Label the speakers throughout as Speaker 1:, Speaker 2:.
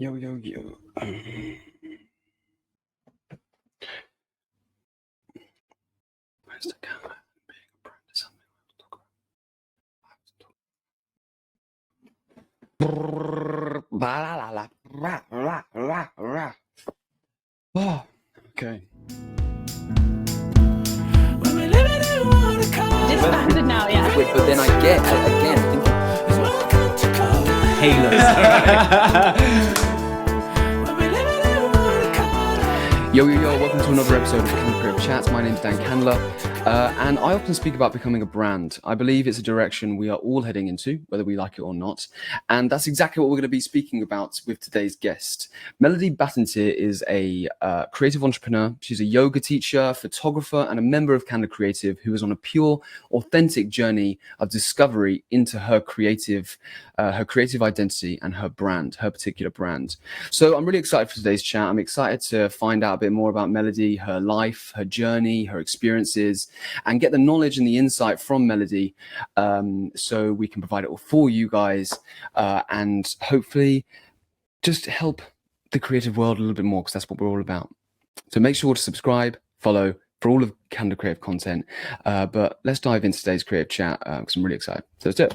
Speaker 1: Yo, yo, yo. Where's the camera? Being a brand is something we have to talk about. Oh, okay.
Speaker 2: Disbanded now, yeah.
Speaker 3: Wait, but then I get again thinking.
Speaker 1: Yo, yo, yo, welcome to another episode of Creative Chats. My name's Dan Candler, and I often speak about becoming a brand. I believe it's a direction we are all heading into, whether we like it or not. And that's exactly what we're going to be speaking about with today's guest. Melody Battentier is a creative entrepreneur. She's a yoga teacher, photographer, and a member of Candler Creative who is on a pure, authentic journey of discovery into her creative identity and her brand, her particular brand. So I'm really excited for today's chat. I'm excited to find out a bit more about Melody, her life, her journey, her experiences, and get the knowledge and the insight from Melody so we can provide it all for you guys and hopefully just help the creative world a little bit more, because that's what we're all about. So make sure to subscribe, follow for all of Candler Creative content. But let's dive into today's creative chat because I'm really excited. So let's do it.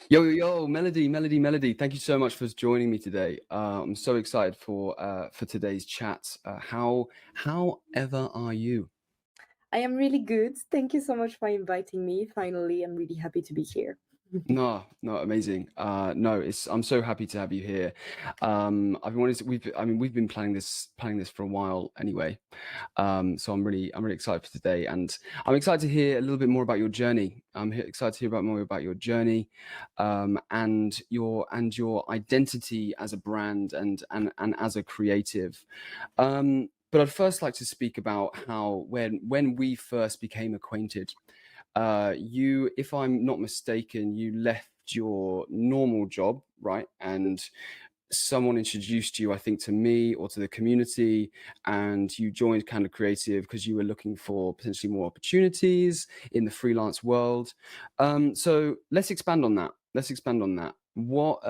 Speaker 1: Yo, yo, yo, Melody. Thank you so much for joining me today. I'm so excited for today's chat. How ever are you?
Speaker 2: I am really good. Thank you so much for inviting me. Finally, I'm really happy to be here.
Speaker 1: No, amazing. I'm so happy to have you here. We've been planning this for a while anyway. So I'm really excited for today, and I'm excited to hear a little bit more about your journey. I'm excited to hear more about your journey, and your identity as a brand and as a creative. But I'd first like to speak about how when we first became acquainted. You, if I'm not mistaken, you left your normal job, right? And someone introduced you, I think, to me or to the community, and you joined Candler Creative because you were looking for potentially more opportunities in the freelance world. So let's expand on that. What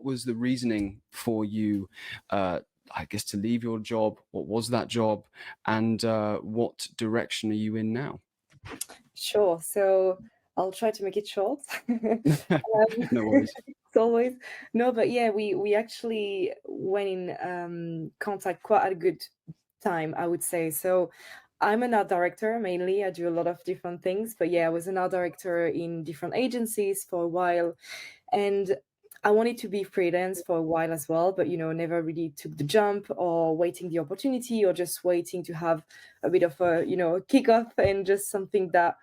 Speaker 1: was the reasoning for you, I guess, to leave your job? What was that job? And what direction are you in now?
Speaker 2: Sure. So I'll try to make it short.
Speaker 1: No worries.
Speaker 2: It's always but yeah, we actually went in contact quite at a good time, I would say. So I'm an art director mainly. I do a lot of different things, but yeah, I was an art director in different agencies for a while, and I wanted to be freelance for a while as well, but never really took the jump or waiting the opportunity or just waiting to have a bit of a kickoff and just something that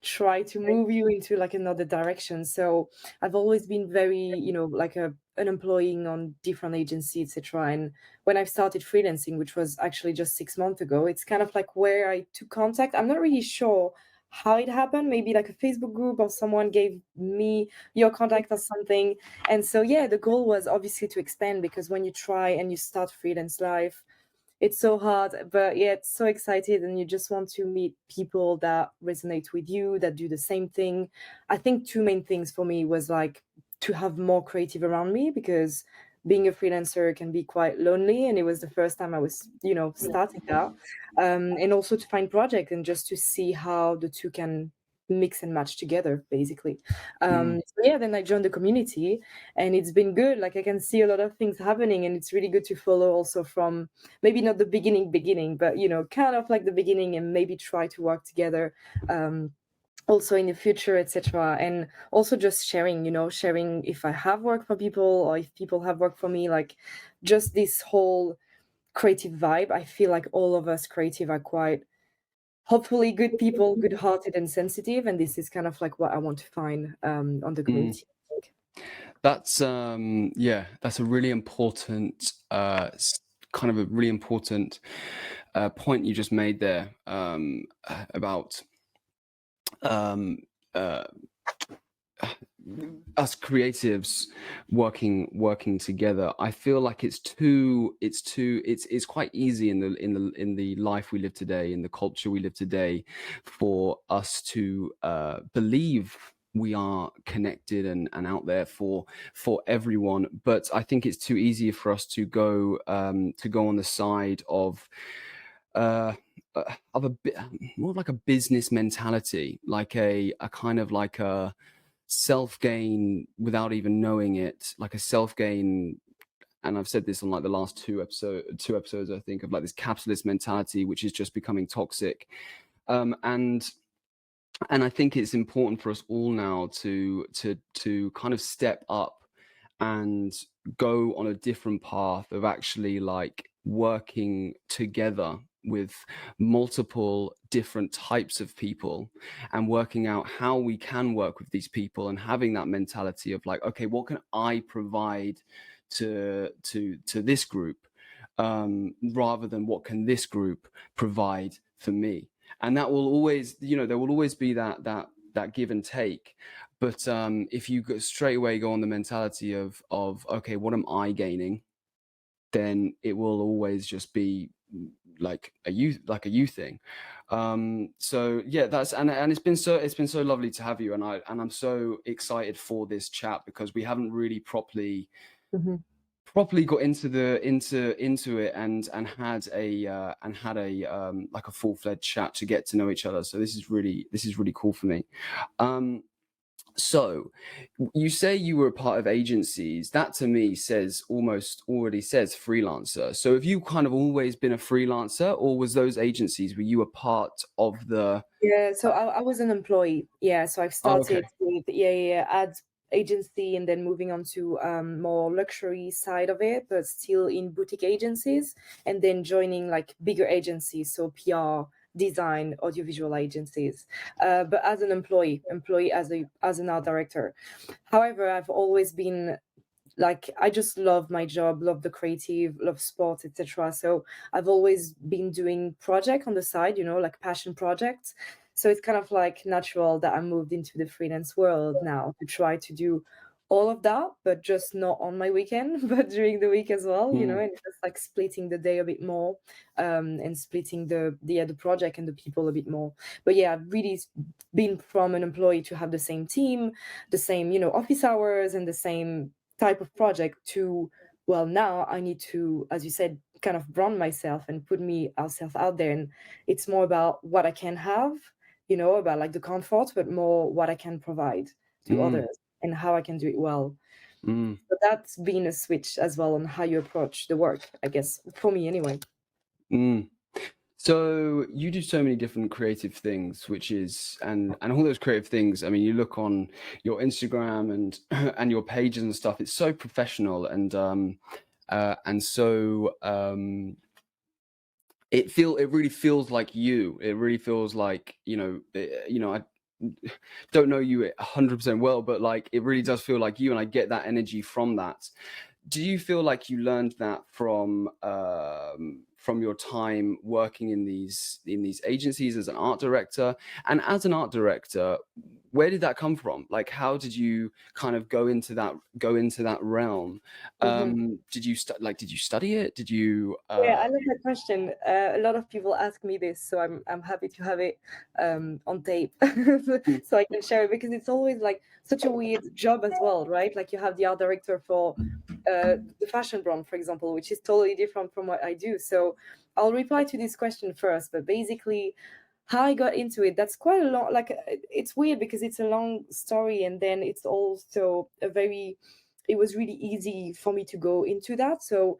Speaker 2: try to move you into like another direction. So I've always been very like an employee on different agencies, etc. And when I've started freelancing, which was actually just 6 months ago, it's kind of like where I took contact. I'm not really sure how it happened, maybe like a Facebook group or someone gave me your contact or something. And so yeah, the goal was obviously to expand, because when you try and you start freelance life, it's so hard, but yeah, it's so excited, and you just want to meet people that resonate with you, that do the same thing. I think two main things for me was like to have more creative around me, because being a freelancer can be quite lonely, and it was the first time I was starting that, and also to find projects and just to see how the two can mix and match together, basically. So yeah, then I joined the community, and it's been good. Like, I can see a lot of things happening, and it's really good to follow also from maybe not the beginning, but kind of like the beginning, and maybe try to work together also in the future, etc. And also just sharing if I have worked for people or if people have worked for me, like just this whole creative vibe. I feel like all of us creative are quite, hopefully, good people, good-hearted and sensitive, and this is kind of like what I want to find on the community.
Speaker 1: That's that's a really important kind of a really important point you just made there about us creatives working together. I feel like it's quite easy in the life we live today, in the culture we live today, for us to believe we are connected and out there for everyone. But I think it's too easy for us to go on the side of a bit more like a business mentality, like a kind of like a self-gain without even knowing it, like a self-gain. And I've said this on like the last two episodes, I think, of like this capitalist mentality, which is just becoming toxic. And I think it's important for us all now to kind of step up and go on a different path of actually like working together with multiple different types of people and working out how we can work with these people, and having that mentality of like, okay, what can I provide to this group, rather than what can this group provide for me. And that will always, there will always be that give and take. But if you straight away go on the mentality of okay, what am I gaining, then it will always just be like a you thing. So yeah, that's and it's been so lovely to have you, and I'm so excited for this chat, because we haven't really properly got into it and had a like a full-fledged chat to get to know each other. So this is really cool for me. So you say you were a part of agencies. That to me already says freelancer. So have you kind of always been a freelancer, or was those agencies, were you a part of the...
Speaker 2: Yeah, so I was an employee. Yeah, so I've
Speaker 1: Oh, okay.
Speaker 2: started with ad agency, and then moving on to more luxury side of it, but still in boutique agencies, and then joining like bigger agencies, so PR, design, audiovisual agencies, but as an employee as an art director. However, I've always been like, I just love my job, love the creative, love sports, etc. So I've always been doing project on the side, like passion projects. So it's kind of like natural that I moved into the freelance world now to try to do all of that, but just not on my weekend, but during the week as well, and just like splitting the day a bit more, and splitting the project and the people a bit more. But yeah, I've really been from an employee to have the same team, the same, office hours, and the same type of project to, well, now I need to, as you said, kind of brand myself and put ourselves out there. And it's more about what I can have, about like the comfort, but more what I can provide to others and how I can do it well. So that's been a switch as well on how you approach the work, I guess, for me anyway.
Speaker 1: So you do so many different creative things, which is, and all those creative things, I mean, you look on your Instagram and and your pages and stuff, it's so professional, and so it really feels like you. It really feels like, I don't know you 100% well, but like it really does feel like you, and I get that energy from that. Do you feel like you learned that from your time working in these agencies as an art director? And as an art director, where did that come from? Like, how did you kind of go into that realm? Did you study it? Did you
Speaker 2: Yeah, I love that question. A lot of people ask me this, so I'm happy to have it on tape so I can share it, because it's always like such a weird job as well, right? Like you have the art director for the fashion brand, for example, which is totally different from what I do. So I'll reply to this question first, but basically how I got into it, that's quite a long, like it's weird because it's a long story, and then it's also it was really easy for me to go into that. So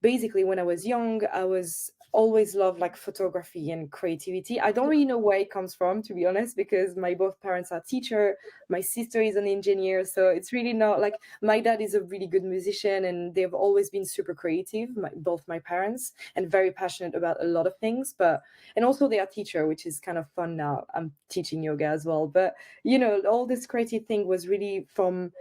Speaker 2: basically when I was young, I was always loved like photography and creativity. I don't really know where it comes from, to be honest, because my both parents are teacher, my sister is an engineer, so it's really not like, my dad is a really good musician, and they've always been super creative, both my parents, and very passionate about a lot of things. But and also they are teacher, which is kind of fun now. I'm teaching yoga as well, but all this creative thing was really from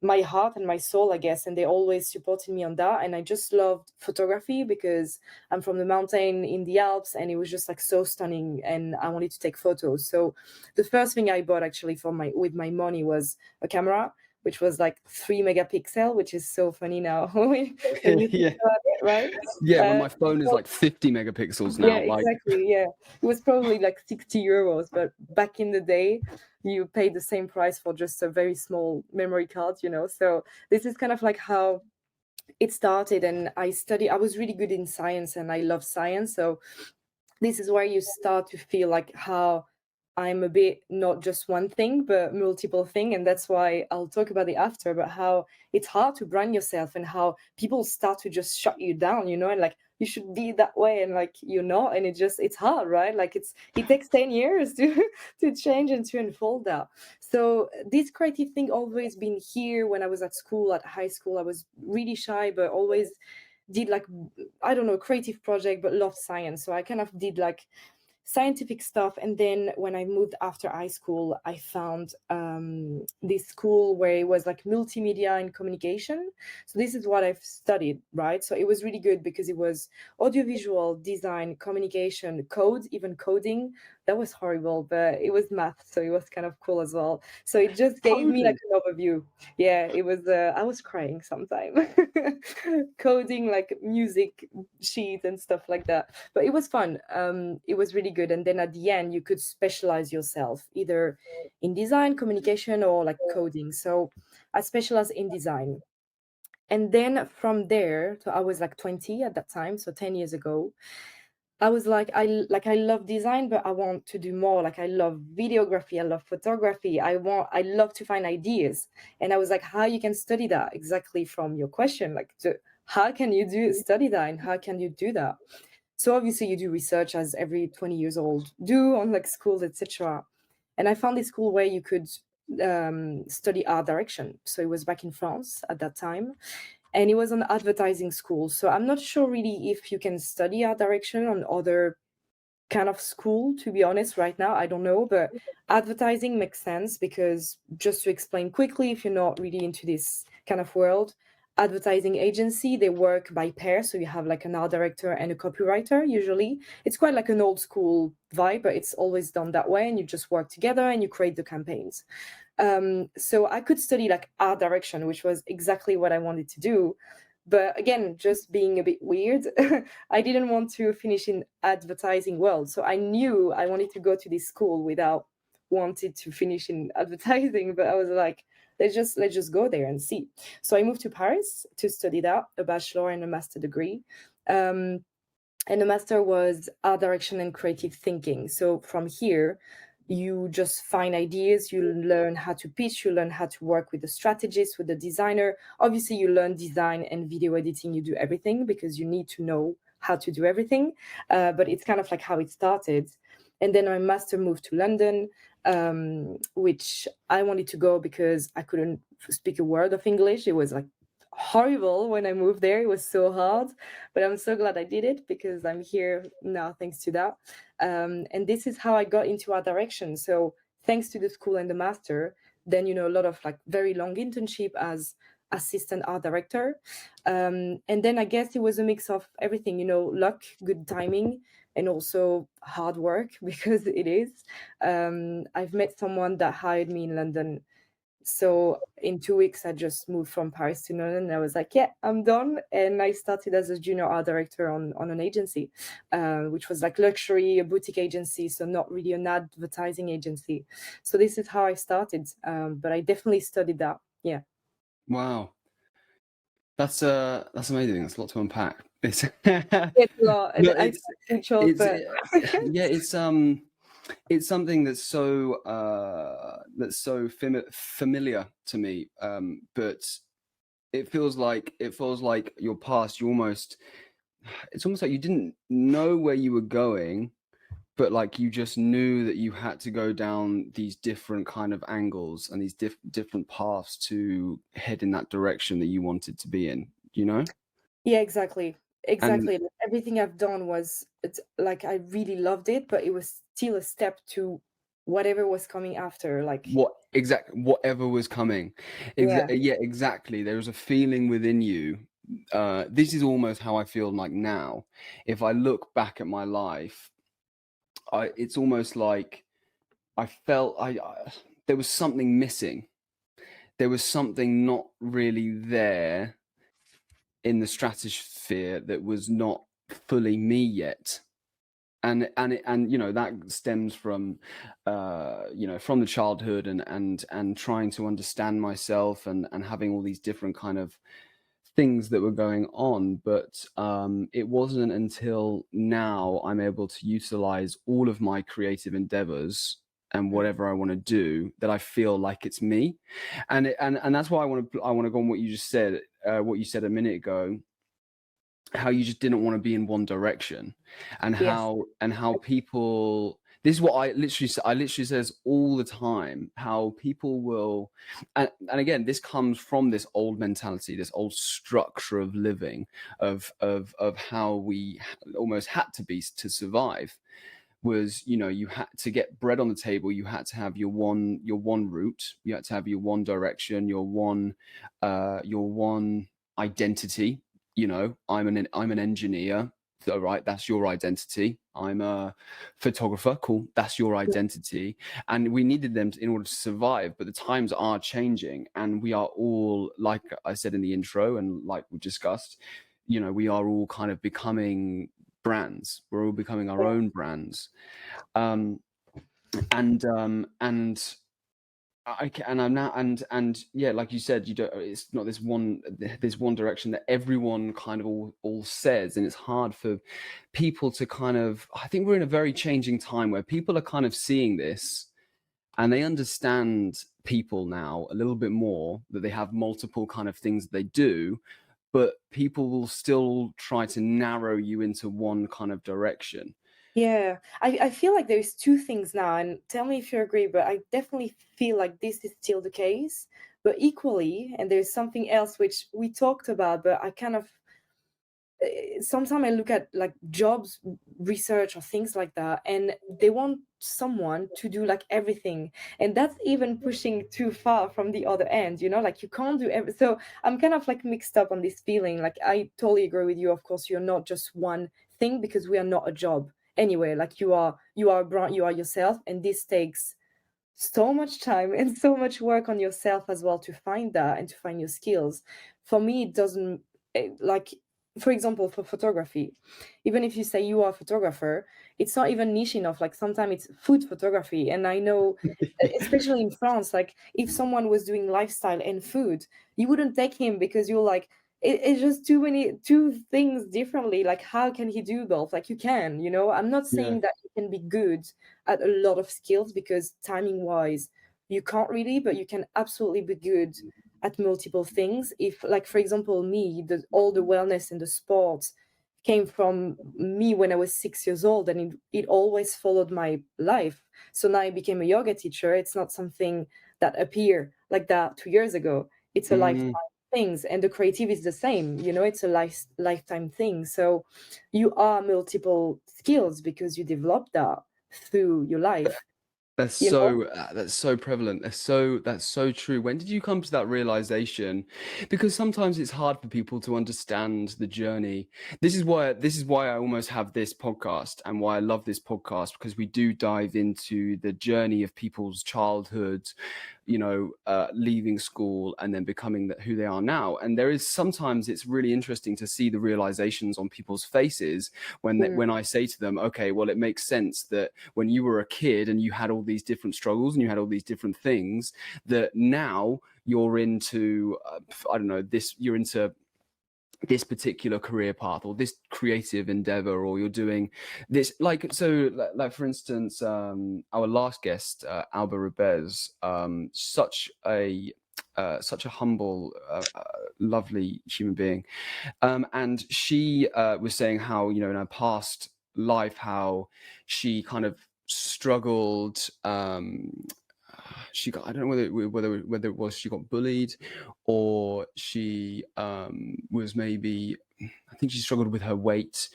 Speaker 2: my heart and my soul, I guess, and they always supported me on that. And I just loved photography because I'm from the mountain in the Alps, and it was just like so stunning, and I wanted to take photos. So the first thing I bought actually with my money was a camera. which was like 3 megapixel, which is so funny now when you think
Speaker 1: Yeah.
Speaker 2: about it, right?
Speaker 1: Yeah, when
Speaker 2: Uh,
Speaker 1: my phone is like 50 megapixels
Speaker 2: yeah,
Speaker 1: now, like
Speaker 2: exactly. Yeah, it was probably like 60 euros, but back in the day, you paid the same price for just a very small memory card, you know. So this is kind of like how it started. And I was really good in science, and I love science. So this is where you start to feel like how I'm a bit not just one thing, but multiple thing. And that's why I'll talk about it after, but how it's hard to brand yourself and how people start to just shut you down, you know, and like you should be that way and like you're not. And it's hard, right? Like it takes 10 years to to change and to unfold that. So this creative thing always been here. When I was at school, at high school, I was really shy, but always did like, I don't know, creative project, but loved science. So I kind of did like scientific stuff. And then when I moved after high school, I found this school where it was like multimedia and communication. So this is what I've studied, right? So it was really good because it was audiovisual, design, communication, code, even coding. That was horrible, but it was math, so it was kind of cool as well. So it just gave me like
Speaker 1: coding.
Speaker 2: an overview. Yeah, it was. I was crying sometime, coding like music sheets and stuff like that. But it was fun. It was really good. And then at the end, you could specialize yourself either in design, communication, or like coding. So I specialized in design. And then from there, so I was like 20 at that time, so 10 years ago. I was like, I love design, but I want to do more. Like I love videography, I love photography. I love to find ideas. And I was like, how you can study that exactly from your question? Like, how can you study that, and how can you do that? So obviously you do research as every 20 years old do on like schools, etc. And I found this school where you could study art direction. So it was back in France at that time, and it was an advertising school. So I'm not sure really if you can study art direction on other kind of school, to be honest. Right now I don't know, but advertising makes sense because, just to explain quickly, if you're not really into this kind of world, advertising agency, they work by pair. So you have like an art director and a copywriter. Usually it's quite like an old school vibe, but it's always done that way, and you just work together and you create the campaigns. So I could study like art direction, which was exactly what I wanted to do. But again, just being a bit weird, I didn't want to finish in advertising world. So I knew I wanted to go to this school without wanted to finish in advertising. But I was like, let's just go there and see. So I moved to Paris to study that, a bachelor and a master degree. Um, and the master was art direction and creative thinking. So from here, you just find ideas, you learn how to pitch, you learn how to work with the strategist, with the designer. Obviously you learn design and video editing, you do everything because you need to know how to do everything. But it's kind of like how it started. And then my master moved to London, which I wanted to go because I couldn't speak a word of English. It was like horrible when I moved there. It was so hard, but I'm so glad I did it because I'm here now thanks to that. And this is how I got into art direction. So thanks to the school and the master, then a lot of like very long internship as assistant art director. And then I guess it was a mix of everything, luck, good timing, and also hard work because it is. I've met someone that hired me in London, so in 2 weeks, I just moved from Paris to London. And I was like, yeah, I'm done. And I started as a junior art director on an agency, which was like luxury, a boutique agency. So not really an advertising agency. So this is how I started. But I definitely studied that. Yeah.
Speaker 1: Wow. That's amazing. That's a lot to unpack. It's
Speaker 2: It's a lot. And
Speaker 1: no,
Speaker 2: I think short,
Speaker 1: it's
Speaker 2: but
Speaker 1: yeah, it's something that's so familiar to me. But it feels like your past. It's almost like you didn't know where you were going, but like you just knew that you had to go down these different kind of angles and these different paths to head in that direction that you wanted to be in,
Speaker 2: yeah, exactly.
Speaker 1: And
Speaker 2: Exactly. Like, everything I've done it's like I really loved it, but it was still a step to whatever was coming after. Like,
Speaker 1: whatever was coming.
Speaker 2: yeah.
Speaker 1: Yeah, exactly. There was a feeling within you. This is almost how I feel like now. If I look back at my life, it's almost like I felt there was something missing. there was something not really there in the stratosphere that was not fully me yet. And you know, that stems from you know, from the childhood, and trying to understand myself, and having all these different kind of things that were going on. But it wasn't until now I'm able to utilize all of my creative endeavors and
Speaker 2: Mm.
Speaker 1: whatever I want to do, that I feel like it's me. And that's why I want to go on what you just said, what you said a minute ago, how you just didn't want to be in one direction, and
Speaker 2: Yes.
Speaker 1: how people, this is what I literally says all the time, how people will, and again, this comes from this old mentality, this old structure of living, of how we almost had to be to survive. Was, you know, you had to get bread on the table, you had to have your one route, you had to have your one direction, your one identity. You know, I'm an engineer, so right, that's your identity. I'm a photographer, cool, that's your identity. And we needed them in order to survive. But the times are changing, and we are all, like I said in the intro, and like we discussed, you know, we are all kind of becoming brands. We're all becoming our own brands. um and and I'm now, and yeah, like you said, you don't, it's not this one direction that everyone kind of all says. And it's hard for people to kind of, I think we're in a very changing time where people are kind of seeing this, and they understand people now a little bit more, that they have multiple kind of things they do, but people will still try to narrow you into one kind of direction.
Speaker 2: Yeah, I feel like there's two things now, and tell me if you agree, but I definitely feel like this is still the case. But equally, and there's something else which we talked about, but I kind of sometimes I look at like jobs research or things like that, and they want someone to do like everything, and that's even pushing too far from the other end. You know, like you can't do every. So I'm kind of like mixed up on this feeling. Like I totally agree with you. Of course, you're not just one thing, because we are not a job anyway. Like you are a brand, you are yourself, and this takes so much time and so much work on yourself as well to find that and to find your skills. For me, it doesn't like, for example, for photography, even if you say you are a photographer, it's not even niche enough. Like sometimes it's food photography, and I know, especially in France, like if someone was doing lifestyle and food, you wouldn't take him because you're like, it's just two things differently. Like how can he do both? Like you can, you know, I'm not
Speaker 1: Yeah.
Speaker 2: saying that you can be good at a lot of skills, because timing wise you can't really, but you can absolutely be good at multiple things. If, like, for example, me, all the wellness and the sports came from me when I was 6 years old, and it always followed my life. So now I became a yoga teacher. It's not something that appeared like that 2 years ago. It's a lifetime
Speaker 1: Mm.
Speaker 2: things, and the creative is the same, you know, it's a lifetime thing. So you are multiple skills because you develop that through your life, you know.
Speaker 1: That's so prevalent. That's so true. When did you come to that realization? Because sometimes it's hard for people to understand the journey. This is why I almost have this podcast, and why I love this podcast, because we do dive into the journey of people's childhood, you know, leaving school and then becoming who they are now. And there is sometimes, it's really interesting to see the realizations on people's faces
Speaker 2: Mm.
Speaker 1: when I say to them, okay, well, it makes sense that when you were a kid and you had all these different struggles and you had all these different things, that now you're into, I don't know, you're into this particular career path, or this creative endeavor, or you're doing this, like, so like for instance, our last guest, Alba Ribez, such a humble, lovely human being, and she was saying how, you know, in her past life, how she kind of struggled. She got, I don't know whether it was she got bullied, or she was maybe, I think she struggled with her weight,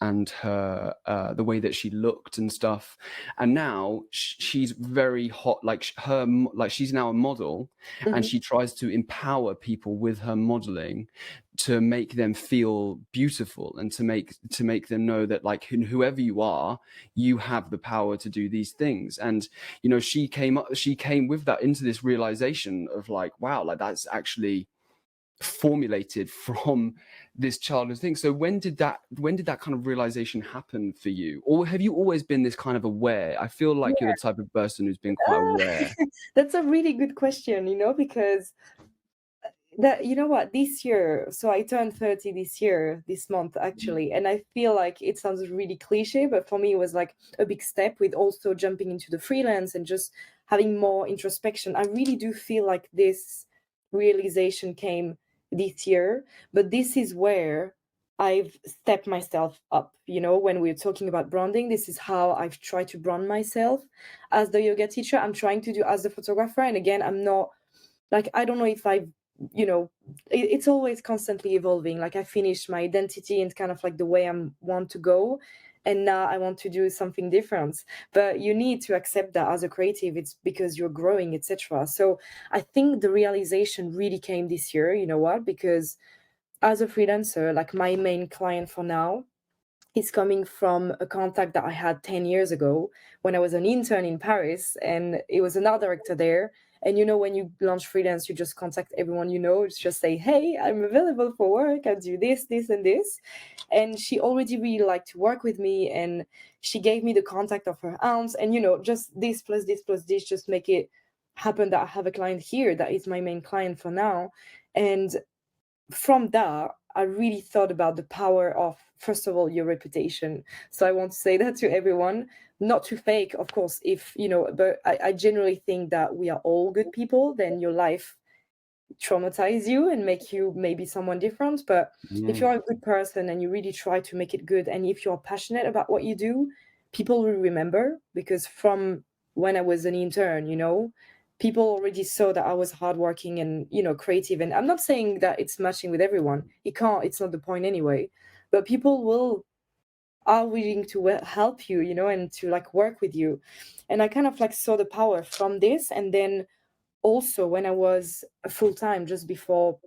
Speaker 1: and her the way that she looked and stuff. And now she's very hot, like she's now a model, and
Speaker 2: Mhm.
Speaker 1: she tries to empower people with her modeling to make them feel beautiful and to make them know that, like, whoever you are, you have the power to do these things. And she came with that into this realization of, like, wow, like that's actually formulated from this childhood thing. So when did that kind of realization happen for you? Or have you always been this kind of aware? I feel like you're the type of person who's been quite aware.
Speaker 2: That's a really good question, because this year, so I turned 30 this year, this month actually, and I feel like it sounds really cliche, but for me it was like a big step with also jumping into the freelance and just having more introspection. I really do feel like this realization came this year, but this is where I've stepped myself up. When we're talking about branding, this is how I've tried to brand myself as the yoga teacher. I'm trying to do as the photographer, and again, I'm not like, I don't know if I've it's always constantly evolving. Like, I finished my identity and kind of like the way I want to go, and now I want to do something different. But you need to accept that as a creative, it's because you're growing, etc. So I think the realization really came this year. You know what? Because as a freelancer, like, my main client for now is coming from a contact that I had 10 years ago when I was an intern in Paris, and it was an art director there. And when you launch freelance, you just contact everyone it's just say, hey, I'm available for work. I do this, this, and this. And she already really liked to work with me. And she gave me the contact of her aunts. And, just this plus this, just make it happen that I have a client here that is my main client for now. And from that, I really thought about the power of, first of all, your reputation. So I want to say that to everyone, not to fake, of course, but I generally think that we are all good people, then your life traumatize you and make you maybe someone different. But if you're a good person and you really try to make it good, and if you're passionate about what you do, people will remember. Because from when I was an intern, people already saw that I was hardworking and creative. And I'm not saying that it's matching with everyone. It's not the point anyway. But people are willing to help you, and to like work with you. And I kind of like saw the power from this. And then also when I was full time, just before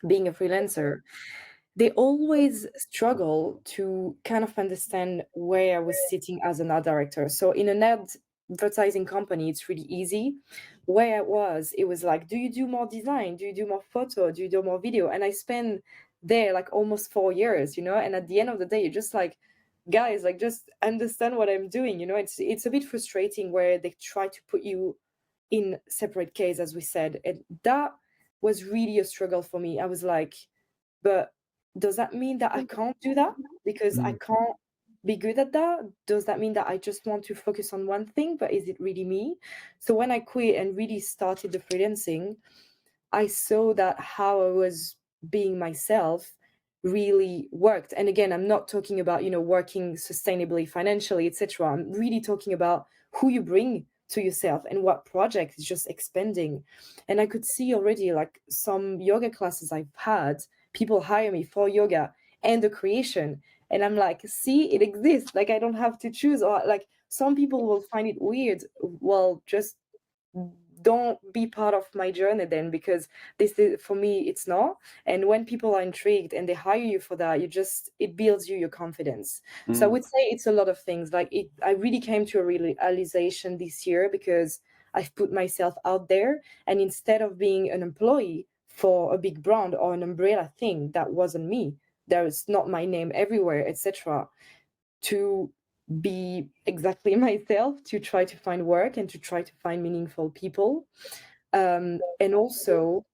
Speaker 2: being a freelancer, they always struggle to kind of understand where I was sitting as an art director. So in an advertising company, it's really easy. Where I was, it was like, do you do more design? Do you do more photo? Do you do more video? And I spent there like almost 4 years, and at the end of the day, you're just like, guys, like, just understand what I'm doing. It's a bit frustrating where they try to put you in separate case, as we said. And that was really a struggle for me. I was like, but does that mean that I can't do that because I
Speaker 1: Mm.
Speaker 2: can't be good at that? Does that mean that I just want to focus on one thing, but is it really me? So when I quit and really started the freelancing, I saw that how I was being myself really worked. And again, I'm not talking about, working sustainably, financially, etc. I'm really talking about who you bring to yourself and what project is just expanding. And I could see already, like, some yoga classes I've had, people hire me for yoga and the creation. And I'm like, see, it exists. Like, I don't have to choose. Or like, some people will find it weird. Well, just don't be part of my journey then, because this is, for me, it's not. And when people are intrigued and they hire you for that, it builds you your confidence. So I
Speaker 1: Mm.
Speaker 2: would say it's a lot of things. Like, I really came to a realization this year because I've put myself out there, and instead of being an employee for a big brand or an umbrella thing, that wasn't me, there is not my name everywhere, etc., to be exactly myself, to try to find work and to try to find meaningful people. And also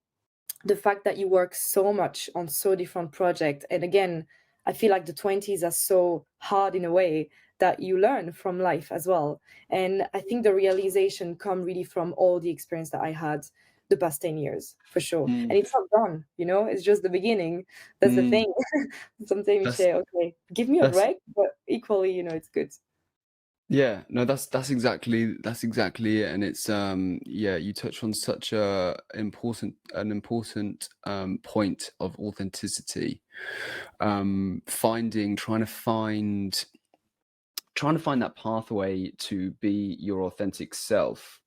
Speaker 2: the fact that you work so much on so different projects. And again, I feel like the 20s are so hard in a way that you learn from life as well. And I think the realization come really from all the experience that I had the past 10 years, for sure.
Speaker 1: Mm.
Speaker 2: And it's not done, it's just the beginning. That's the
Speaker 1: Mm.
Speaker 2: thing. Sometimes you
Speaker 1: That's
Speaker 2: say, okay, give me a
Speaker 1: that's
Speaker 2: break, but equally, it's good.
Speaker 1: Yeah, no, that's exactly it, and it's yeah, you touch on such an important point of authenticity. Finding trying to find that pathway to be your authentic self.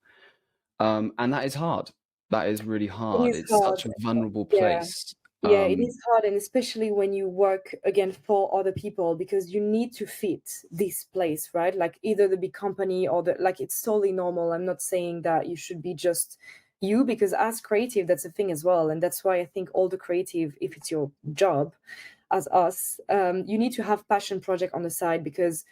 Speaker 1: And that is hard. That is really
Speaker 2: It
Speaker 1: hard.
Speaker 2: is
Speaker 1: It's
Speaker 2: hard.
Speaker 1: such a vulnerable
Speaker 2: Yeah.
Speaker 1: place.
Speaker 2: Yeah, it is hard, and especially when you work again for other people, because you need to fit this place, right? Like either the big company or the like. It's totally normal. I'm not saying that you should be just you, because as creative, that's a thing as well, and that's why I think all the creative, if it's your job, as us, you need to have passion project on the side, because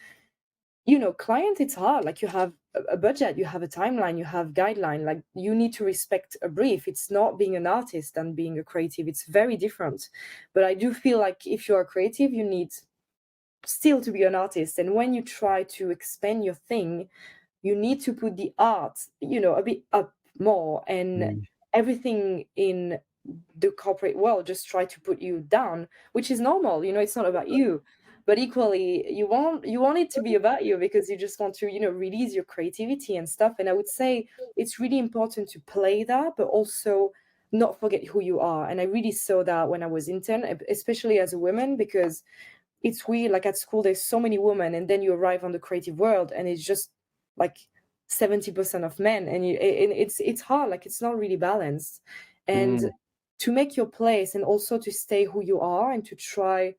Speaker 2: client, it's hard. Like you have a budget, you have a timeline, you have guideline. Like you need to respect a brief. It's not being an artist and being a creative. It's very different. But I do feel like if you are creative, you need still to be an artist. And when you try to expand your thing, you need to put the art, a bit up more, and
Speaker 1: Mm,
Speaker 2: everything in the corporate world just try to put you down, which is normal. It's not about you, but equally you want it to be about you, because you just want to release your creativity and stuff. And I would say it's really important to play that, but also not forget who you are. And I really saw that when I was intern, especially as a woman, because it's weird. Like at school there's so many women, and then you arrive on the creative world and it's just like 70% of men, and it's hard. Like it's not really balanced. And
Speaker 1: mm,
Speaker 2: to make your place, and also to stay who you are, and to try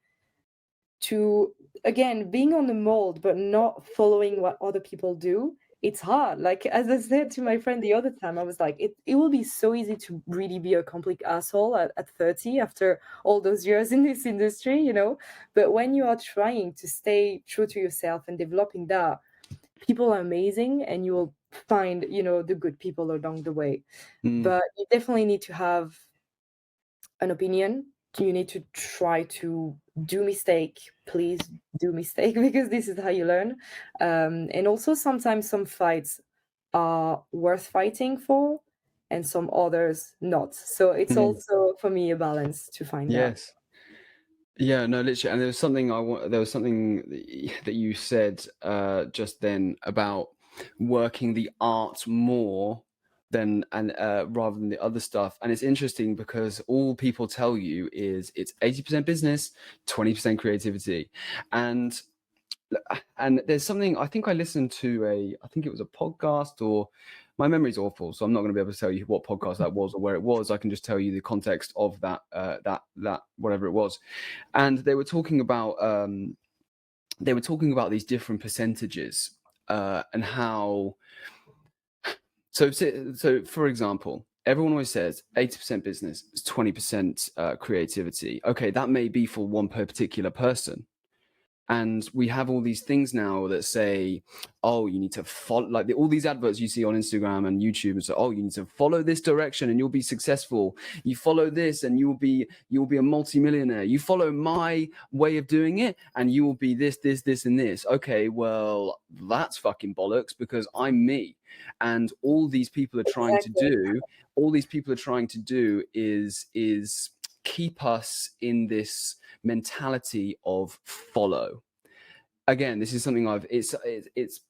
Speaker 2: to, again, being on the mold but not following what other people do, it's hard. Like as I said to my friend the other time, I was like, it will be so easy to really be a complete asshole at 30 after all those years in this industry. But when you are trying to stay true to yourself and developing that, people are amazing, and you will find the good people along the way.
Speaker 1: mm.
Speaker 2: But you definitely need to have an opinion. You need to try to do mistake. Please do mistake because this is how you learn. And also sometimes some fights are worth fighting for, and some others not. So it's
Speaker 1: Mm.
Speaker 2: also for me a balance to find that.
Speaker 1: Yes. Yeah, no, literally. And there was something that you said just then about working the art more than and rather than the other stuff. And it's interesting because all people tell you is it's 80% business, 20% creativity. And there's something I think I listened to I think it was a podcast, or my memory's awful, so I'm not going to be able to tell you what podcast that was or where it was. I can just tell you the context of that whatever it was. And they were talking about these different percentages, and how so for example, everyone always says 80% business, 20% creativity. Okay, that may be for one particular person. And we have all these things now that say, oh, you need to follow, like all these adverts you see on Instagram and YouTube, and so, oh, you need to follow this direction and you'll be successful. You follow this and you'll be a multimillionaire. You follow my way of doing it and you will be this and this. Okay, well, that's fucking bollocks, because I'm me. And all these people are trying to
Speaker 2: Exactly.
Speaker 1: do is keep us in this mentality of follow. Again, this is something it's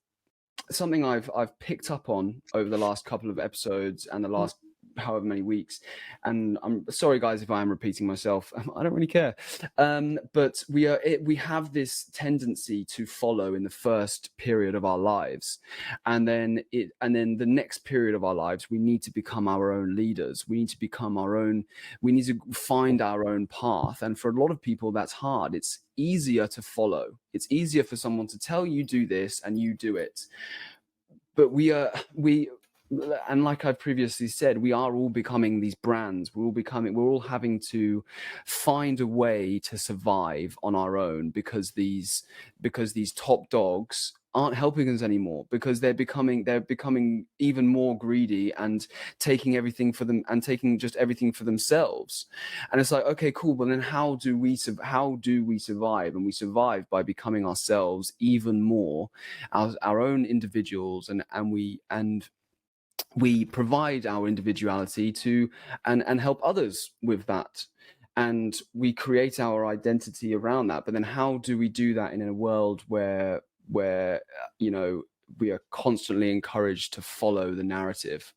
Speaker 1: something I've picked up on over the last couple of episodes and the last however many weeks. And I'm sorry, guys, if I am repeating myself. I don't really care. But we have this tendency to follow in the first period of our lives, and then the next period of our lives, we need to become our own leaders. We need to become our own. We need to find our own path. And for a lot of people, that's hard. It's easier to follow. It's easier for someone to tell you do this and you do it. But and like I've previously said, we are all becoming these brands. We're all having to find a way to survive on our own, because these top dogs aren't helping us anymore, because they're becoming even more greedy and taking everything for them, and taking just everything for themselves. And it's like, okay, cool, but then how do we survive? And we survive by becoming ourselves even more, our own individuals, and we provide our individuality to and help others with that, and we create our identity around that. But then how do we do that in a world where where we are constantly encouraged to follow the narrative.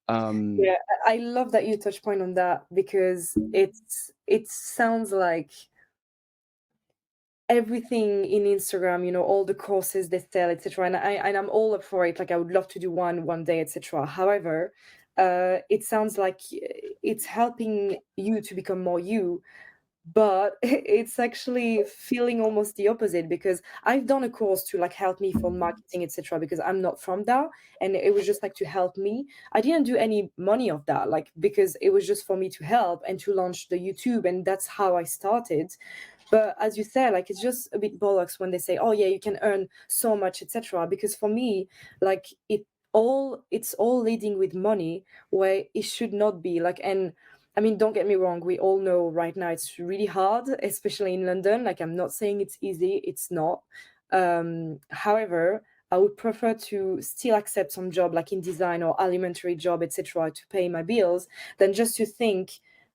Speaker 2: Yeah, I love that you touch point on that, because it sounds like everything in Instagram, all the courses they sell, etc. And I'm all up for it. Like I would love to do one day, etc. However, it sounds like it's helping you to become more you, but it's actually feeling almost the opposite, because I've done a course to like help me for marketing, etc., because I'm not from that, and it was just like to help me. I didn't do any money of that, like, because it was just for me to help and to launch the YouTube, and that's how I started. But as you said, like, it's just a bit bollocks when they say, oh yeah, you can earn so much, etc., because for me, like, it's all leading with money where it should not be. Like, and I mean, don't get me wrong, we all know right now it's really hard, especially in London. Like, I'm not saying it's easy, it's not. However, I would prefer to still accept some job like in design or alimentary job, etc., to pay my bills, than just to think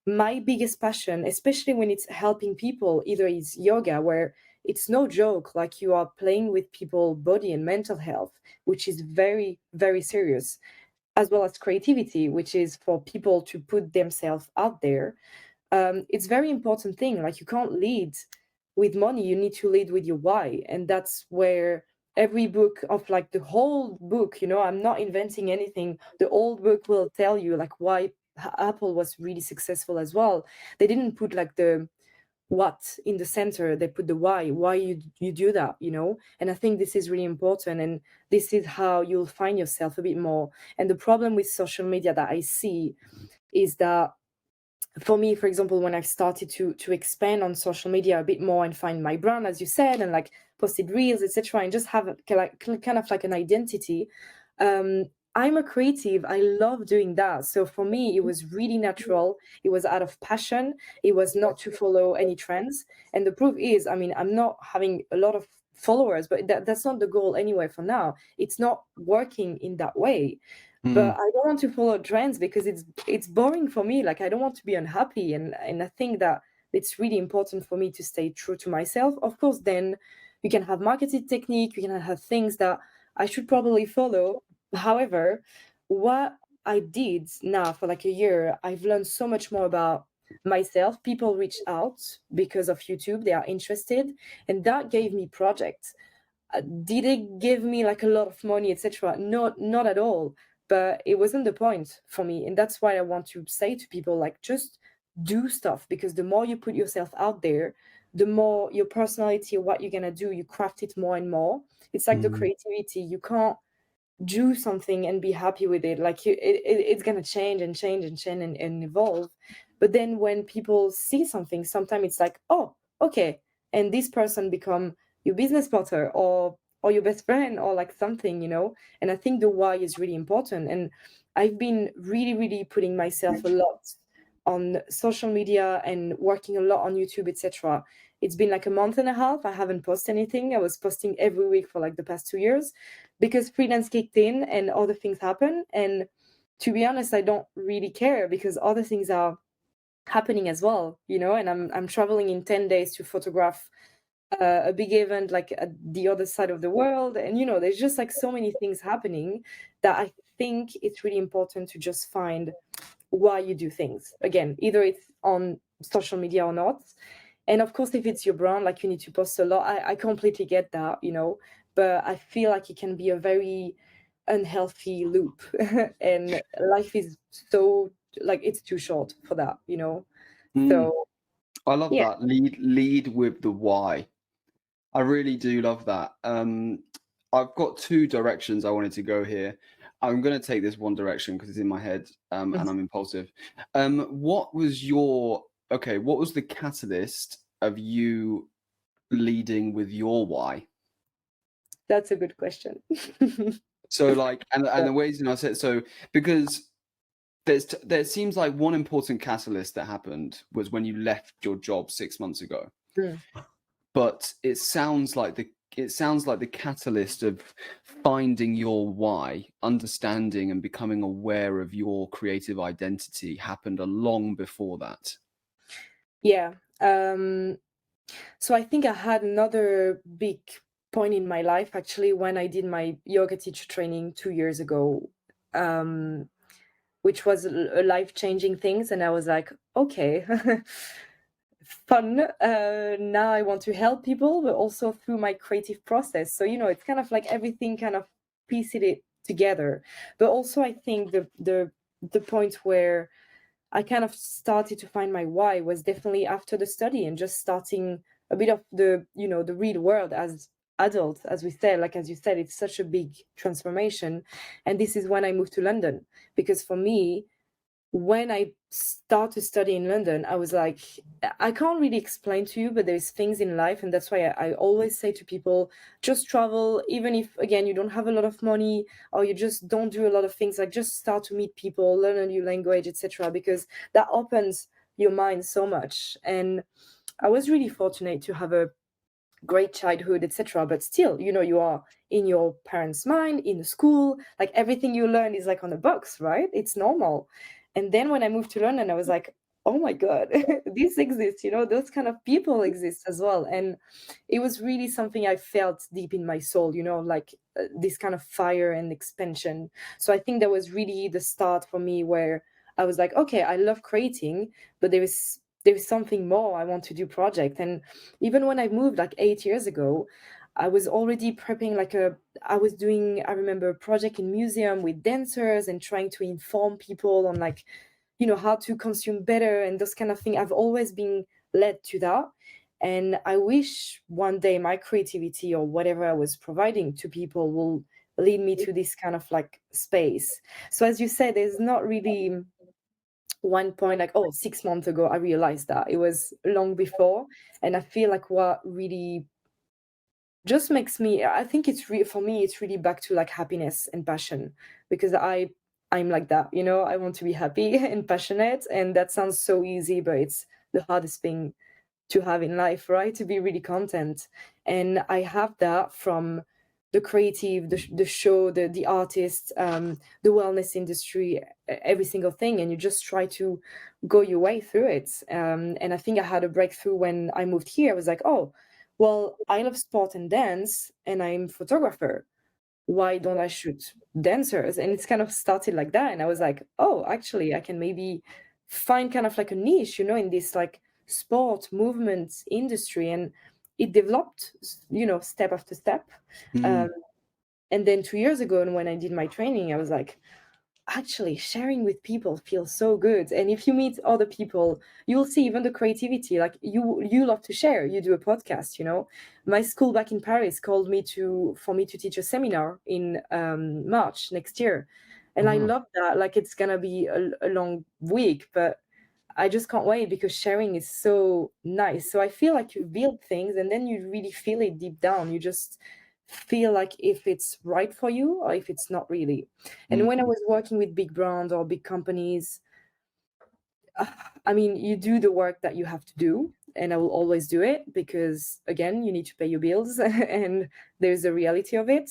Speaker 2: my biggest passion, especially when it's helping people, either is yoga, where it's no joke, like you are playing with people's body and mental health, which is very, very serious, as well as creativity, which is for people to put themselves out there. It's very important thing. Like, you can't lead with money, you need to lead with your why. And that's where every book of, like, the whole book, I'm not inventing anything, the old book will tell you like why Apple was really successful as well. They didn't put like the what in the center, they put the why you do that. And I think this is really important, and this is how you'll find yourself a bit more. And the problem with social media that I see is that, for me, for example, when I started to expand on social media a bit more and find my brand, as you said, and like posted reels, etc., and just have kind of like an identity, um I'm a creative, I love doing that. So for me, it was really natural, it was out of passion, it was not to follow any trends. And the proof is, I mean, I'm not having a lot of followers, but that's not the goal anyway. For now, it's not working in that way. But I don't want to follow trends, because it's boring for me. Like, I don't want to be unhappy, and I think that it's really important for me to stay true to myself. Of course, then you can have marketing technique, you can have things that I should probably follow. However, what I did now for like a year, I've learned so much more about myself. People reach out because of YouTube, they are interested, and that gave me projects. Did it give me like a lot of money, etc.? Not at all. But it wasn't the point for me, and that's why I want to say to people, like, just do stuff, because the more you put yourself out there, the more your personality, what you're gonna do, you craft it more and more. It's like the creativity. You can't do something and be happy with it. Like, it's gonna change and change and change and evolve. But then when people see something, sometimes it's like, oh, okay, and this person become your business partner, or your best friend, or like something. And I think the why is really important. And I've been really, really putting myself a lot on social media and working a lot on YouTube, etc. It's been like a month and a half, I haven't posted anything. I was posting every week for like the past 2 years, because freelance kicked in and other things happen. And to be honest, I don't really care, because other things are happening as well. And I'm traveling in 10 days to photograph a big event like at the other side of the world. And there's just like so many things happening, that I think it's really important to just find why you do things. Again, either it's on social media or not. And of course, if it's your brand, like, you need to post a lot. I completely get that. But I feel like it can be a very unhealthy loop. And life is so, like, it's too short for that. So
Speaker 1: I love
Speaker 2: yeah.
Speaker 1: that. Lead with the why. I really do love that. I've got two directions I wanted to go here. I'm going to take this one direction because it's in my head, and I'm impulsive. What was the catalyst of you leading with your why?
Speaker 2: That's a good question.
Speaker 1: So, like, and the ways, I said, so because there seems like one important catalyst that happened was when you left your job 6 months ago. But it sounds like the catalyst of finding your why, understanding and becoming aware of your creative identity happened long before that.
Speaker 2: Yeah. So I think I had another big point in my life, actually, when I did my yoga teacher training 2 years ago, which was a life-changing things. And I was like, okay, fun. Now I want to help people, but also through my creative process. So, it's kind of like everything kind of pieced it together. But also I think the point where I kind of started to find my why was definitely after the study and just starting a bit of the real world as adults, as we said, like as you said, it's such a big transformation. And this is when I moved to London, because for me, when I start to study in London, I was like, I can't really explain to you, but there's things in life, and that's why I always say to people, just travel, even if again you don't have a lot of money or you just don't do a lot of things, like just start to meet people, learn a new language, etc. Because that opens your mind so much. And I was really fortunate to have a great childhood, etc. But still, you are in your parents' mind, in the school, like everything you learn is like on a box, right? It's normal. And then when I moved to London, I was like, oh my God, this exists, those kind of people exist as well. And it was really something I felt deep in my soul, like this kind of fire and expansion. So I think that was really the start for me, where I was like, okay, I love creating, but there is something more. I want to do project. And even when I moved like 8 years ago, I was already prepping I was doing, I remember, a project in museum with dancers and trying to inform people on like, how to consume better and those kind of thing. I've always been led to that. And I wish one day my creativity or whatever I was providing to people will lead me to this kind of like space. So as you said, there's not really one point like, oh, 6 months ago I realized that. It was long before. And I feel like what really just makes me, I think for me it's really back to like happiness and passion, because I'm like that, I want to be happy and passionate, and that sounds so easy, but it's the hardest thing to have in life, right? To be really content. And I have that from the creative, the show, the artist, the wellness industry, every single thing. And you just try to go your way through it. And I think I had a breakthrough when I moved here. I was like, oh, well, I love sport and dance, and I'm photographer. Why don't I shoot dancers? And it's kind of started like that. And I was like, oh, actually, I can maybe find kind of like a niche, in this like sport movement industry. And it developed, step after step.
Speaker 1: Mm.
Speaker 2: Um, and then 2 years ago, and when I did my training, I was like, actually sharing with people feels so good. And if you meet other people, you'll see even the creativity, like you love to share. You do a podcast. My school back in Paris called me for me to teach a seminar in March next year. And I
Speaker 1: Wow.
Speaker 2: love that. Like, it's gonna be a long week, but I just can't wait, because sharing is so nice. So I feel like you build things and then you really feel it deep down. You just feel like if it's right for you or if it's not really. And
Speaker 1: Mm.
Speaker 2: when I was working with big brands or big companies, I mean, you do the work that you have to do, and I will always do it, because again, you need to pay your bills and there's a reality of it.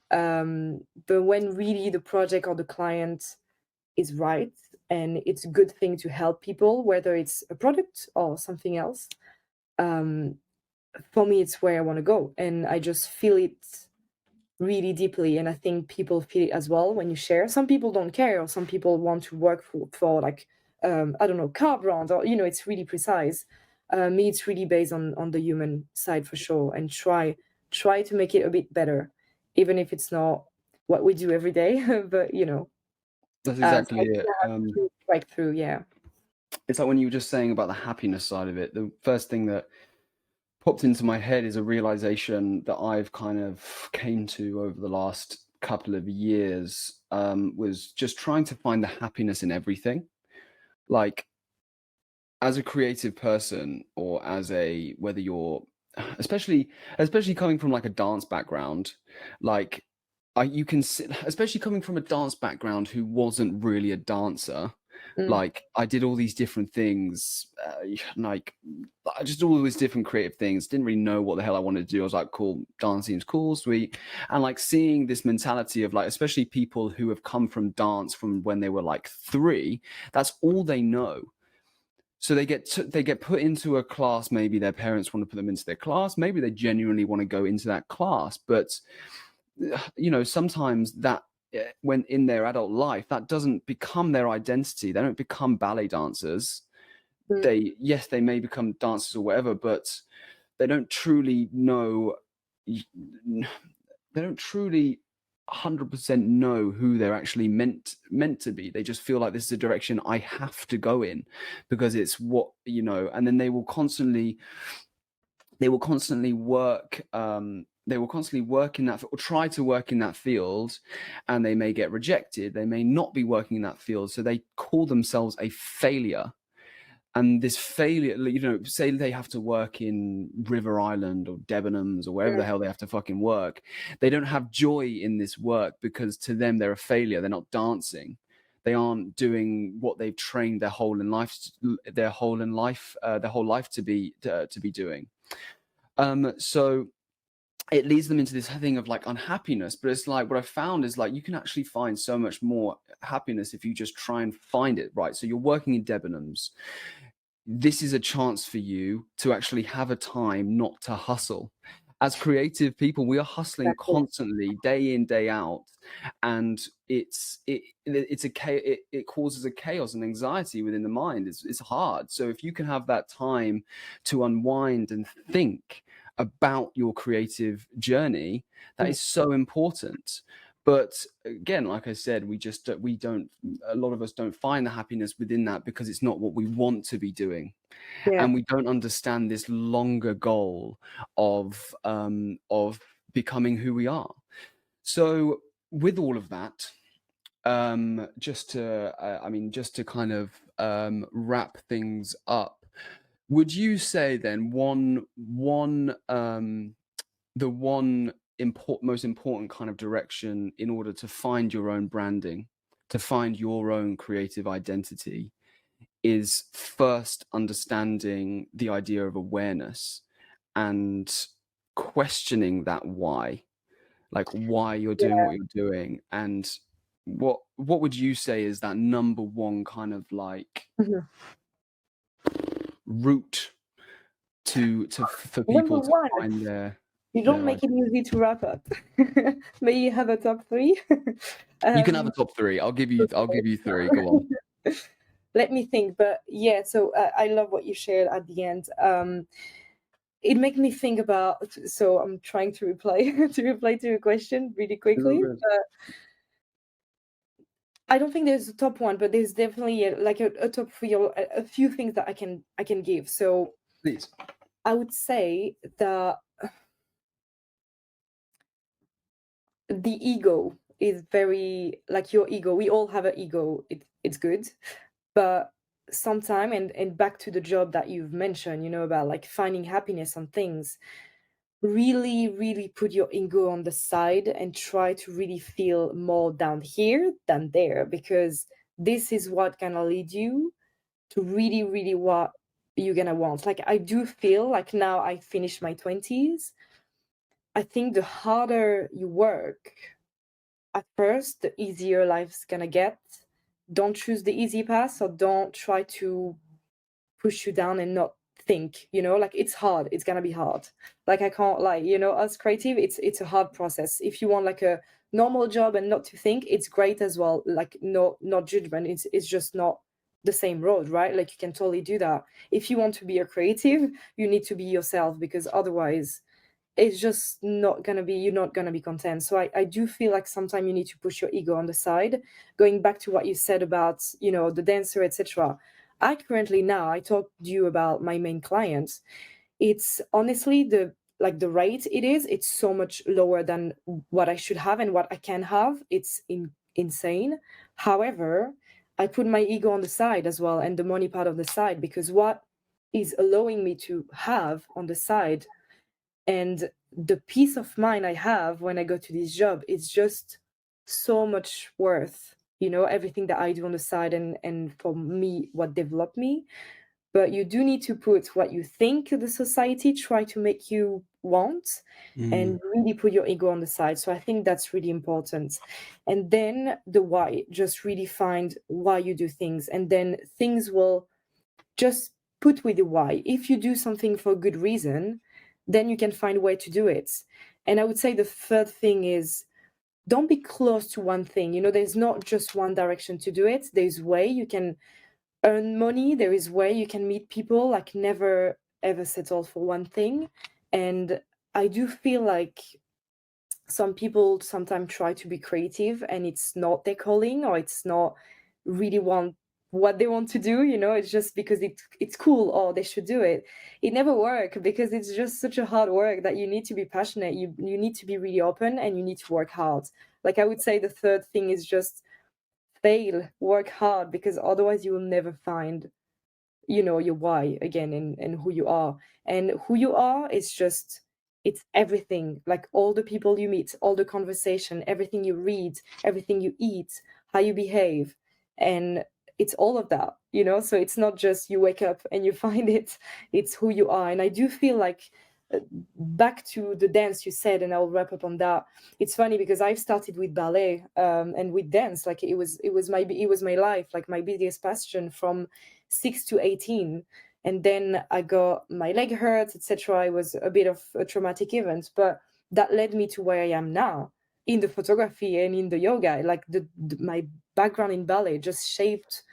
Speaker 2: But when really the project or the client is right and it's a good thing to help people, whether it's a product or something else, um, for me, it's where I want to go. And I just feel it really deeply. And I think people feel it as well when you share. Some people don't care, or some people want to work for like, I don't know, car brands, or, it's really precise. Me, it's really based on the human side for sure, and try to make it a bit better, even if it's not what we do every day. But,
Speaker 1: That's
Speaker 2: so I
Speaker 1: exactly
Speaker 2: think
Speaker 1: it.
Speaker 2: I have to break through. Yeah.
Speaker 1: It's like when you were just saying about the happiness side of it, the first thing that popped into my head is a realization that I've kind of came to over the last couple of years, was just trying to find the happiness in everything. Like, as a creative person, or as a, whether you're, especially coming from like a dance background, like, you can sit, especially coming from a dance background who wasn't really a dancer.
Speaker 2: Mm.
Speaker 1: Like, I did all these different things, like, I just did all these different creative things. Didn't really know what the hell I wanted to do. I was like, cool, dance seems cool, sweet. And like seeing this mentality of like, especially people who have come from dance from when they were like 3, that's all they know. So they get put into a class. Maybe their parents want to put them into their class. Maybe they genuinely want to go into that class. But sometimes that when in their adult life, that doesn't become their identity. They don't become ballet dancers. Yes, they may become dancers or whatever, but they don't truly know. They don't truly 100% know who they're actually meant to be. They just feel like this is a direction I have to go in because it's what, and then they will constantly work in that, or try to work in that field, and they may get rejected. They may not be working in that field, so they call themselves a failure. And this failure, say they have to work in River Island or Debenhams or wherever the hell they have to fucking work. They don't have joy in this work because to them they're a failure. They're not dancing. They aren't doing what they've trained their whole life to be doing. So it leads them into this thing of like unhappiness. But it's like, what I found is like, you can actually find so much more happiness if you just try and find it, right? So you're working in Debenhams. This is a chance for you to actually have a time not to hustle. As creative people, we are hustling constantly, day in, day out, and it causes a chaos and anxiety within the mind. It's hard. So if you can have that time to unwind and think about your creative journey, that is so important. But again, like I said, a lot of us don't find the happiness within that because it's not what we want to be doing. And we don't understand this longer goal of becoming who we are. So with all of that, just to kind of wrap things up, would you say then the one most important kind of direction in order to find your own branding, to find your own creative identity, is first understanding the idea of awareness and questioning that why, like why you're doing what you're doing? And what would you say is that number one kind of like route for people to find their...
Speaker 2: You don't make it easy to wrap up. Maybe you have a top three.
Speaker 1: You can have a top three. I'll give you 3. Go on.
Speaker 2: Let me think. But yeah, so I love what you shared at the end. It made me think about. So I'm trying to reply to your question really quickly. I don't think there's a top one, but there's definitely a top three, or a few things that I can give. So
Speaker 1: please,
Speaker 2: I would say that the ego is very, like, your ego. We all have an ego. It's good, but sometime, and back to the job that you've mentioned, about like finding happiness on things, really, really put your ego on the side and try to really feel more down here than there, because this is what gonna lead you to really, really what you're gonna want. Like, I do feel like now I finished my 20s. I think the harder you work at first, the easier life's gonna get. Don't choose the easy path, or don't try to push you down and not think, like, it's hard. It's gonna be hard. Like, I can't lie, as creative, it's a hard process. If you want like a normal job and not to think, it's great as well. Like, no, not judgment. It's just not the same road, right? Like, you can totally do that. If you want to be a creative, you need to be yourself, because otherwise it's just not gonna be, you're not gonna be content. So I do feel like sometimes you need to push your ego on the side. Going back to what you said about, the dancer, etc. I currently, now I talked to you about my main clients. It's honestly the rate it's so much lower than what I should have and what I can have. It's insane. However, I put my ego on the side as well, and the money part of the side, because what is allowing me to have on the side, and the peace of mind I have when I go to this job, is just so much worth, everything that I do on the side, and for me, what developed me. But you do need to put what you think the society try to make you want, and really put your ego on the side. So I think that's really important. And then the why, just really find why you do things, and then things will just put with the why. If you do something for a good reason, then you can find a way to do it. And I would say the third thing is, don't be close to one thing. There's not just one direction to do it. There's way you can earn money. There is way you can meet people. Like, never ever settle for one thing. And I do feel like some people sometimes try to be creative and it's not their calling, or it's not really what they want to do. It's just because it's cool, or they should do it. It never works, because it's just such a hard work that you need to be passionate. You need to be really open, and you need to work hard. Like, I would say the third thing is just fail, work hard, because otherwise you will never find your why again, and who you are. And who you are is just, it's everything. Like, all the people you meet, all the conversation, everything you read, everything you eat, how you behave, and it's all of that. So it's not just you wake up and you find it. It's who you are. And I do feel like, back to the dance you said, and I'll wrap up on that. It's funny because I've started with ballet, and with dance. Like, it was my life, like my biggest passion from 6 to 18. And then I got my leg hurt, etc. It was a bit of a traumatic event, but that led me to where I am now, in the photography and in the yoga. Like, my background in ballet just shaped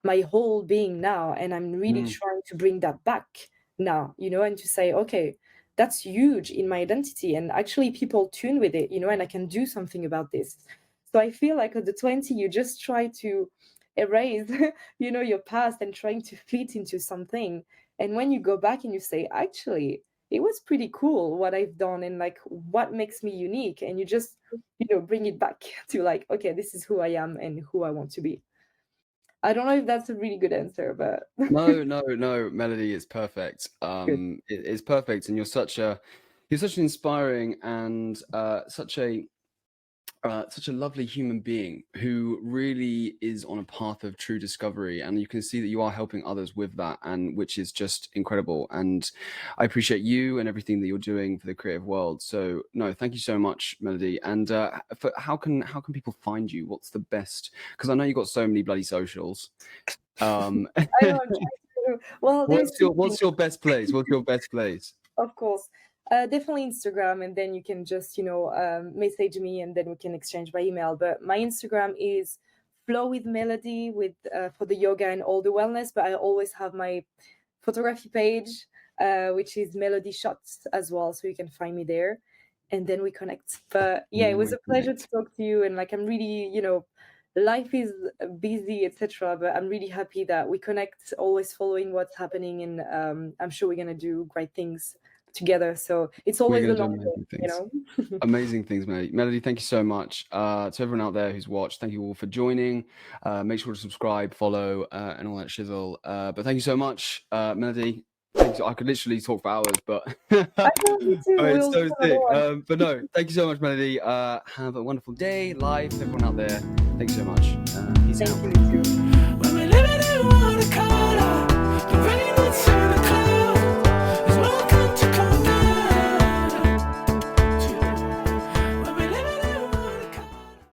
Speaker 2: my whole being now, and I'm really trying to bring that back now, and to say, okay, that's huge in my identity, and actually people tune with it, and I can do something about this. So I feel like at the 20, you just try to erase your past and trying to fit into something. And when you go back and you say, actually, it was pretty cool what I've done, and like what makes me unique, and you just bring it back to like, okay, this is who I am and who I want to be. I don't know if that's a really good answer, but
Speaker 1: No, Melody, it's perfect.
Speaker 2: good.
Speaker 1: It's perfect, and you're such an inspiring and such a lovely human being who really is on a path of true discovery, and you can see that you are helping others with that, and which is just incredible. And I appreciate you and everything that you're doing for the creative world. So no, thank you so much, Melody. And how can people find you? What's the best? Because I know you've got so many bloody socials.
Speaker 2: I know I'm trying to. Well, there's
Speaker 1: What's your best place? What's your best place?
Speaker 2: Of course. Definitely Instagram, and then you can just, message me, and then we can exchange by email. But my Instagram is Flow with Melody, with for the yoga and all the wellness. But I always have my photography page, which is Melody Shots as well, so you can find me there, and then we connect. But yeah, it was a pleasure to talk to you, and like, I'm really, life is busy, etc. But I'm really happy that we connect, always following what's happening, and I'm sure we're gonna do great things together. So it's always a long day,
Speaker 1: Amazing things, Melody. Melody, thank you so much. To everyone out there who's watched, thank you all for joining. Make sure to subscribe, follow, and all that shizzle. But thank you so much, Melody. Thanks. I could literally talk for hours, but
Speaker 2: I know, me too.
Speaker 1: it's so sick. But no, thank you so much, Melody. Have a wonderful day, life, everyone out there. Thank you so much. Peace out.
Speaker 2: Thank you too.